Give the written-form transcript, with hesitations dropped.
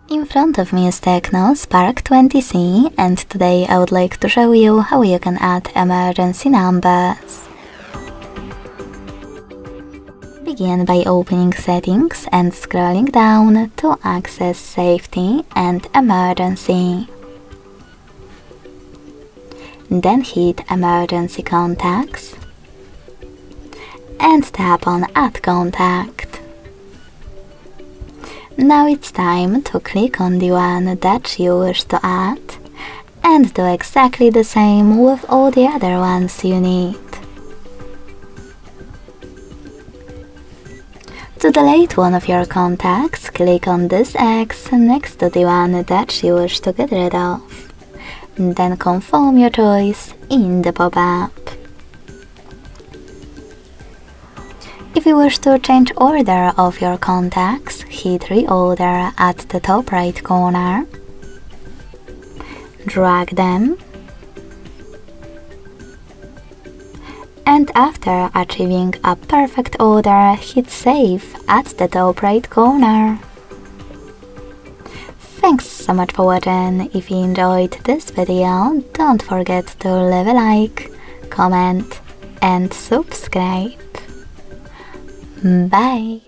In front of me is TECNO Spark 20C, and today I would like to show you how you can add emergency numbers. Begin by opening Settings and scrolling down to access Safety and Emergency. Then hit Emergency Contacts and tap on Add Contact. Now it's time to click on the one that you wish to add and do exactly the same with all the other ones you need. To delete one of your contacts, click on this X next to the one that you wish to get rid of. Then confirm your choice in the pop-up. If you wish to change order of your contacts, hit Reorder at the top right corner. Drag them. And after achieving a perfect order, hit Save at the top right corner. Thanks so much for watching. If you enjoyed this video, don't forget to leave a like, comment and subscribe. Bye!